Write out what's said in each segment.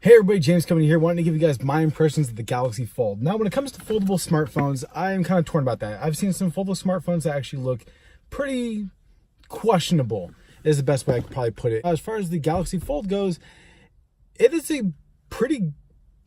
Hey everybody, James coming here, wanting to give you guys my impressions of the Galaxy Fold. Now, when it comes to foldable smartphones, I'm kind of torn about that. I've seen some foldable smartphones that actually look pretty questionable, is the best way I could probably put it. As far as the Galaxy Fold goes, it is a pretty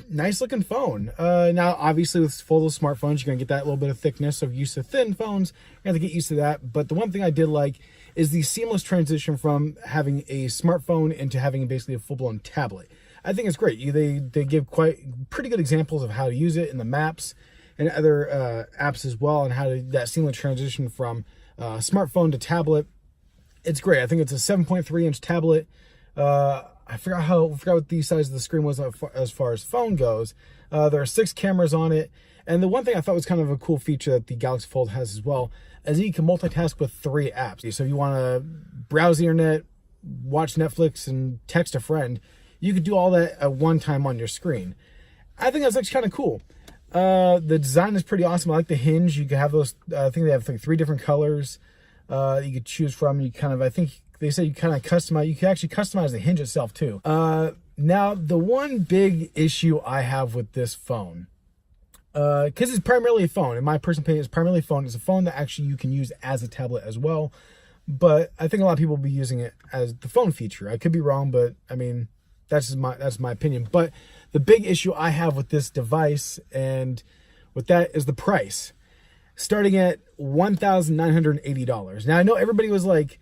nice looking phone. Now, obviously with foldable smartphones, you're going to get that little bit of thickness. So if you're used to thin phones, you're going to get used to that. But the one thing I did like is the seamless transition from having a smartphone into having basically a full-blown tablet. I think it's great. They give pretty good examples of how to use it in the maps and other apps as well, and how to that seamless transition from smartphone to tablet. It's great. I think it's a 7.3-inch tablet. I forgot what the size of the screen was as far as phone goes. There are 6 cameras on it, and the one thing I thought was kind of a cool feature that the Galaxy Fold has as well is that you can multitask with 3 apps. So if you want to browse the internet, watch Netflix, and text a friend, you could do all that at one time on your screen. I think that's actually kind of cool. The design is pretty awesome. I like the hinge. You can have those, I think they have like 3 different colors you could choose from. You kind of, I think they said you kind of customize, you can actually customize the hinge itself too. Now, the one big issue I have with this phone, because it's primarily a phone, in my personal opinion, it's primarily a phone. It's a phone that actually you can use as a tablet as well. But I think a lot of people will be using it as the phone feature. I could be wrong, but I mean, that's my opinion. But the big issue I have with this device and with that is the price, starting at $1,980. Now I know everybody was like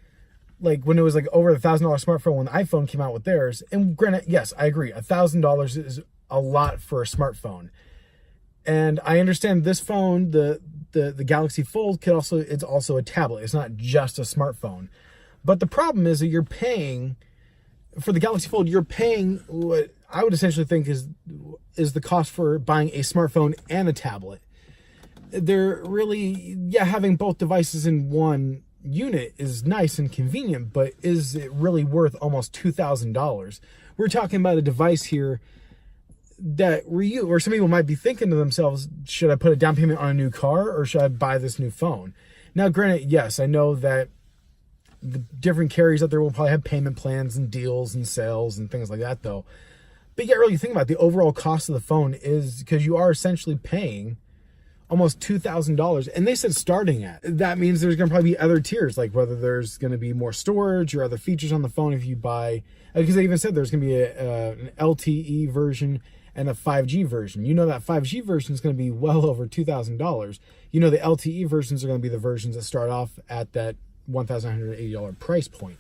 when it was like over $1,000 smartphone when the iPhone came out with theirs. And granted, yes, I agree, $1,000 is a lot for a smartphone. And I understand this phone, the Galaxy Fold, it's also a tablet. It's not just a smartphone. But the problem is that you're paying for the Galaxy Fold, you're paying what I would essentially think is the cost for buying a smartphone and a tablet. They're really, yeah, having both devices in one unit is nice and convenient, but is it really worth almost $2,000? We're talking about a device here that or some people might be thinking to themselves, should I put a down payment on a new car or should I buy this new phone? Now, granted, yes, I know that the different carriers out there will probably have payment plans and deals and sales and things like that, though. But you can't really think about it. The overall cost of the phone is, because you are essentially paying almost $2,000, and they said starting at. That means there's going to probably be other tiers, like whether there's going to be more storage or other features on the phone if you buy, because they even said there's going to be an LTE version and a 5G version. You know that 5G version is going to be well over $2,000. You know the LTE versions are going to be the versions that start off at that $1,980 price point.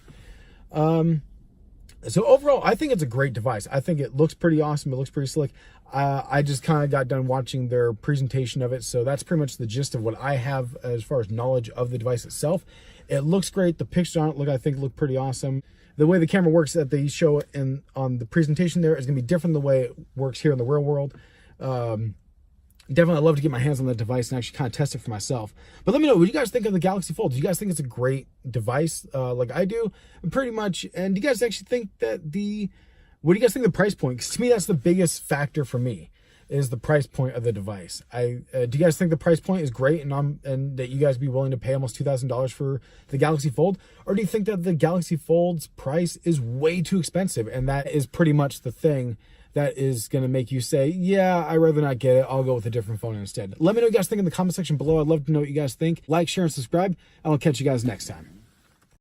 So overall, I think it's a great device. I think it looks pretty awesome. It looks pretty slick. I just kind of got done watching their presentation of it, so that's pretty much the gist of what I have as far as knowledge of the device itself. It looks great. The pictures on it I think look pretty awesome. The way the camera works that they show on the presentation there is going to be different than the way it works here in the real world. Definitely, I'd love to get my hands on that device and actually kind of test it for myself. But let me know, what do you guys think of the Galaxy Fold? Do you guys think it's a great device like I do? Pretty much. And do you guys actually think that what do you guys think of the price point? Because to me, that's the biggest factor for me, is the price point of the device. Do you guys think the price point is great and that you guys be willing to pay almost $2,000 for the Galaxy Fold? Or do you think that the Galaxy Fold's price is way too expensive and that is pretty much the thing that is going to make you say, yeah, I'd rather not get it. I'll go with a different phone instead. Let me know what you guys think in the comment section below. I'd love to know what you guys think. Like, share, and subscribe, and I'll catch you guys next time.